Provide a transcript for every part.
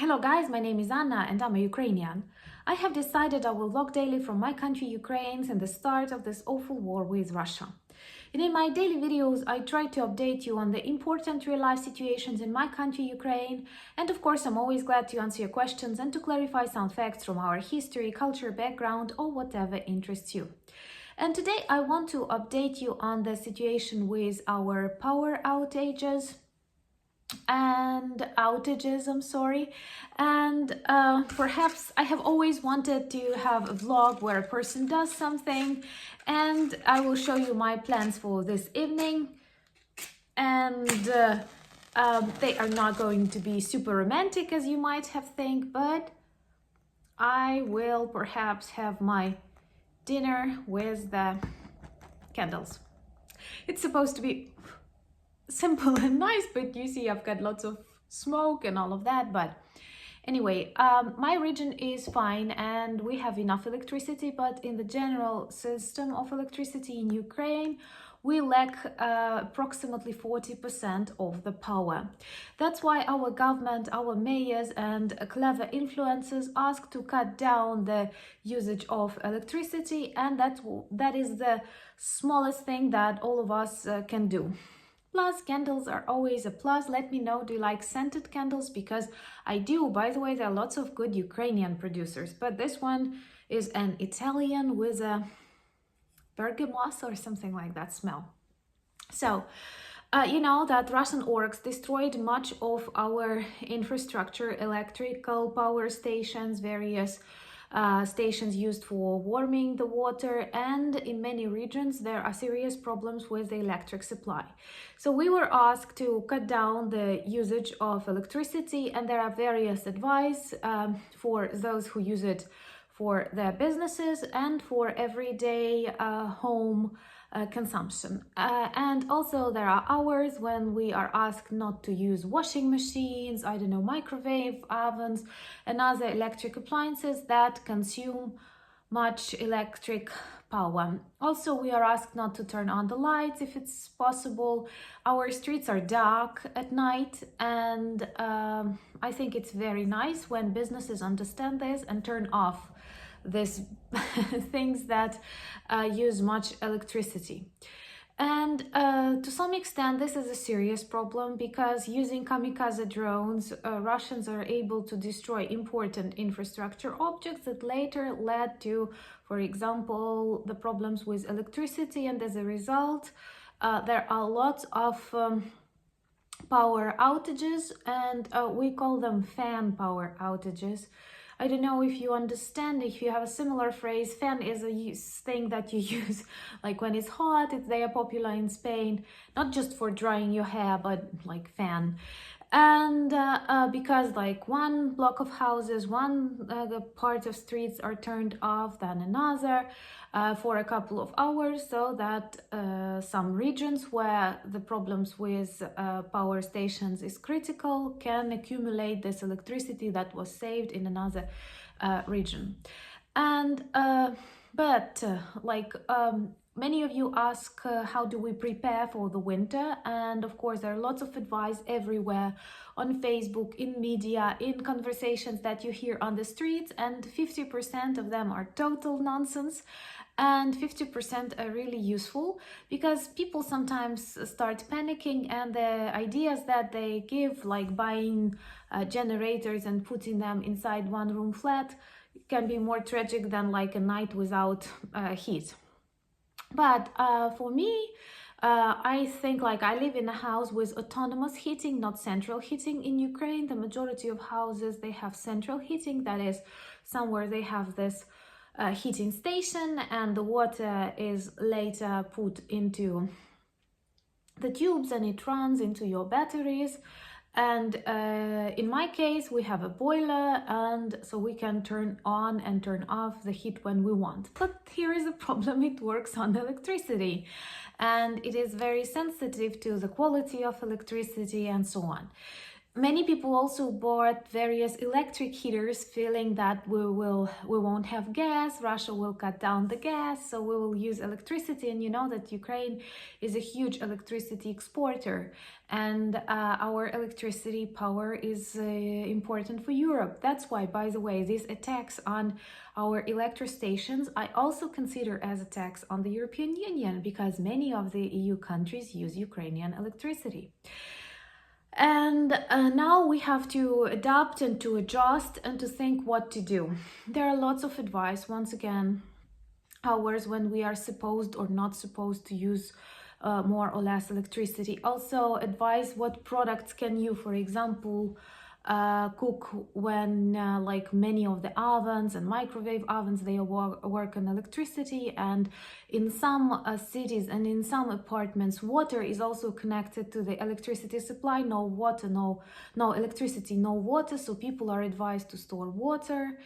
Hello guys, my name is Anna and I'm a Ukrainian. I have decided I will vlog daily from my country Ukraine and the start of this awful war with Russia. And in my daily videos, I try to update you on the important real-life situations in my country Ukraine, and of course I'm always glad to answer your questions and to clarify some facts from our history, culture, background or whatever interests you. And today I want to update you on the situation with our power outages and perhaps I have always wanted to have a vlog where a person does something, and I will show you my plans for this evening. And they are not going to be super romantic as you might have think, but I will perhaps have my dinner with the candles. It's supposed to be simple and nice, but you see I've got lots of smoke and all of that. But anyway, my region is fine and we have enough electricity, but in the general system of electricity in Ukraine we lack approximately 40% of the power. That's why our government, our mayors and clever influencers ask to cut down the usage of electricity, and that is the smallest thing that all of us can do. Plus, candles are always a plus. Let me know, do you like scented candles? Because I do. By the way, there are lots of good Ukrainian producers, but this one is an Italian with a bergamot or something like that smell. So, you know that Russian orcs destroyed much of our infrastructure, electrical power stations, various stations used for warming the water, and in many regions there are serious problems with the electric supply. So we were asked to cut down the usage of electricity, and there are various advice for those who use it for their businesses and for everyday home consumption. And also there are hours when we are asked not to use washing machines, I don't know, microwave ovens and other electric appliances that consume much electric power. Also, we are asked not to turn on the lights if it's possible. Our streets are dark at night, and I think it's very nice when businesses understand this and turn off these things that use much electricity. And to some extent this is a serious problem, because using kamikaze drones, Russians are able to destroy important infrastructure objects that later led to, for example, the problems with electricity, and as a result there are lots of power outages, and we call them fan power outages. I don't know if you understand, if you have a similar phrase. Fan is a thing that you use like when it's hot. They are popular in Spain, not just for drying your hair, but like fan. And because like one block of houses, one part of streets are turned off, then another for a couple of hours, so that some regions where the problems with power stations is critical can accumulate this electricity that was saved in another region. And many of you ask how do we prepare for the winter, and of course there are lots of advice everywhere on Facebook, in media, in conversations that you hear on the streets, and 50% of them are total nonsense and 50% are really useful, because people sometimes start panicking, and the ideas that they give, like buying generators and putting them inside one room flat, can be more tragic than like a night without heat. But for me, I think, like, I live in a house with autonomous heating, not central heating. In Ukraine, the majority of houses, they have central heating, that is, somewhere they have this heating station, and the water is later put into the tubes and it runs into your batteries. And in my case, we have a boiler, and so we can turn on and turn off the heat when we want. But here is a problem: it works on electricity, and it is very sensitive to the quality of electricity and so on. Many people also bought various electric heaters, feeling that we won't have gas, Russia will cut down the gas, so we will use electricity. And you know that Ukraine is a huge electricity exporter, and our electricity power is important for Europe. That's why, by the way, these attacks on our electro stations I also consider as attacks on the European Union, because many of the EU countries use Ukrainian electricity. And now we have to adapt and to adjust and to think what to do. There are lots of advice, once again, hours when we are supposed or not supposed to use more or less electricity. Also advise what products can you, for example, cook when like many of the ovens and microwave ovens, they work on electricity, and in some cities and in some apartments water is also connected to the electricity supply. No water, no electricity, no water, so people are advised to store water,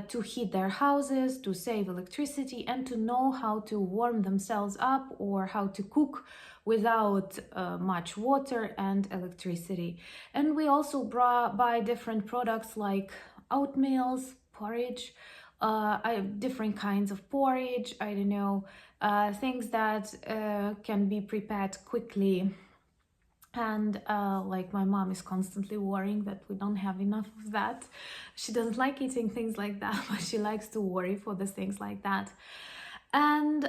to heat their houses, to save electricity, and to know how to warm themselves up or how to cook without much water and electricity. And we also buy different products like oatmeals, porridge, different kinds of porridge, I don't know, things that can be prepared quickly. And like my mom is constantly worrying that we don't have enough of that. She doesn't like eating things like that, but she likes to worry for the things like that. And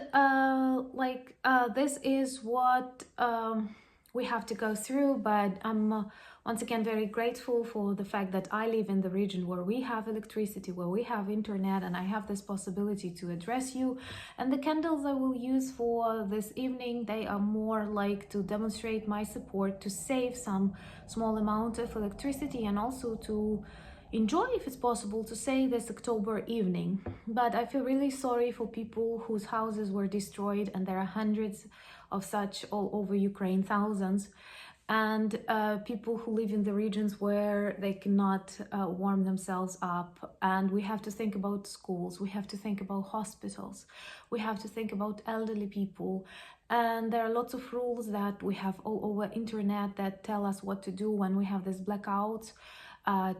this is what we have to go through. But I'm once again very grateful for the fact that I live in the region where we have electricity, where we have internet, and I have this possibility to address you. And the candles I will use for this evening, they are more like to demonstrate my support, to save some small amount of electricity, and also to enjoy, if it's possible, to say this October evening. But I feel really sorry for people whose houses were destroyed, and there are hundreds of such all over Ukraine, thousands, and people who live in the regions where they cannot warm themselves up. And we have to think about schools, we have to think about hospitals, we have to think about elderly people. And there are lots of rules that we have all over internet that tell us what to do when we have this blackouts.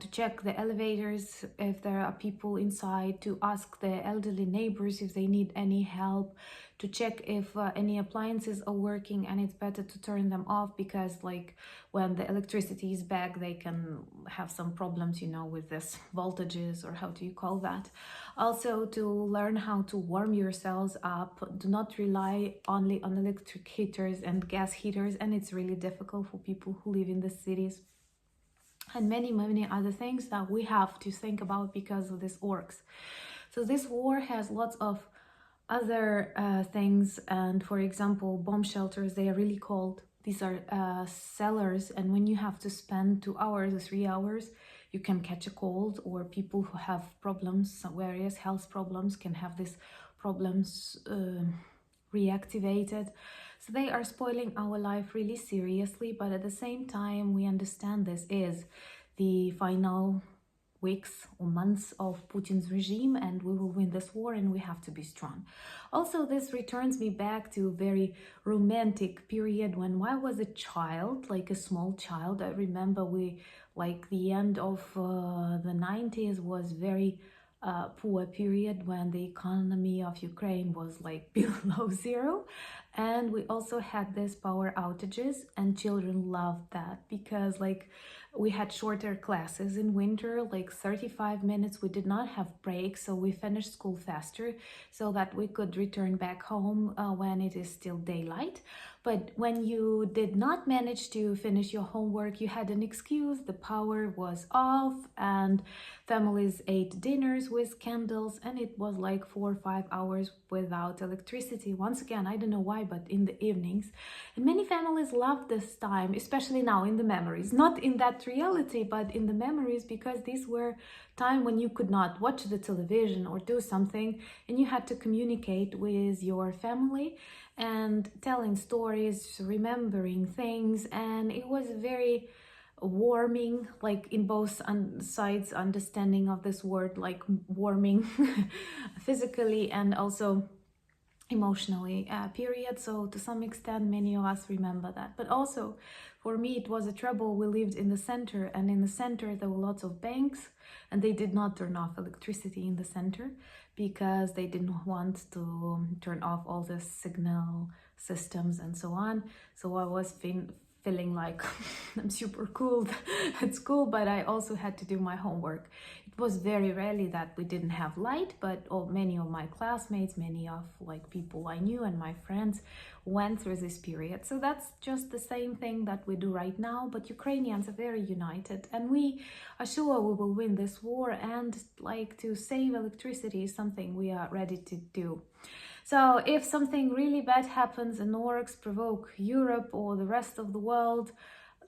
To check the elevators if there are people inside, to ask the elderly neighbors if they need any help, to check if any appliances are working, and it's better to turn them off, because like when the electricity is back they can have some problems, you know, with this voltages, or how do you call that. Also to learn how to warm yourselves up. Do not rely only on electric heaters and gas heaters, and it's really difficult for people who live in the cities. And many other things that we have to think about because of this orcs. So this war has lots of other things, and for example, bomb shelters, they are really cold. These are cellars, and when you have to spend 2 hours or 3 hours, you can catch a cold, or people who have problems, various health problems, can have these problems reactivated. So they are spoiling our life really seriously, but at the same time we understand this is the final weeks or months of Putin's regime, and we will win this war, and we have to be strong. Also, this returns me back to a very romantic period when I was a child, like a small child. I remember the end of the 90s was very poor period, when the economy of Ukraine was like below zero, and we also had this power outages, and children loved that because like we had shorter classes in winter, like 35 minutes. We did not have breaks, so we finished school faster so that we could return back home when it is still daylight. But when you did not manage to finish your homework, you had an excuse. The power was off, and families ate dinners with candles, and it was like 4 or 5 hours without electricity. Once again, I don't know why, but in the evenings. And many families love this time, especially now in the memories, not in that reality, but in the memories, because these were time when you could not watch the television or do something, and you had to communicate with your family and telling stories, remembering things, and it was very warming, like in both sides, understanding of this word, like warming physically and also emotionally period, so to some extent many of us remember that. But also for me it was a trouble. We lived in the center, and in the center there were lots of banks, and they did not turn off electricity in the center because they didn't want to turn off all the signal systems and so on. So I was feeling like I'm super cool at school, but I also had to do my homework. It was very rarely that we didn't have light, but many of my classmates, many of like people I knew and my friends went through this period. So that's just the same thing that we do right now, but Ukrainians are very united, and we are sure we will win this war, and like to save electricity is something we are ready to do. So if something really bad happens and orcs provoke Europe or the rest of the world,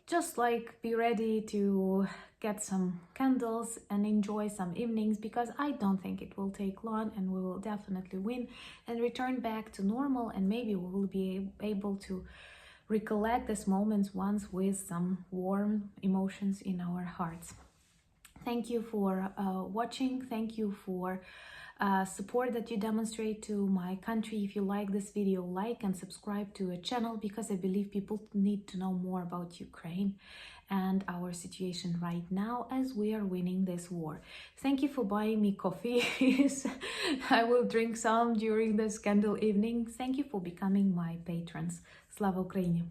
just like be ready to get some candles and enjoy some evenings, because I don't think it will take long, and we will definitely win and return back to normal, and maybe we will be able to recollect these moments once with some warm emotions in our hearts. Thank you for watching. Thank you for support that you demonstrate to my country. If you like this video, like and subscribe to a channel, because I believe people need to know more about Ukraine and our situation right now as we are winning this war. Thank you for buying me coffee. I will drink some during this candle evening. Thank you for becoming my patrons. Slava Ukraini!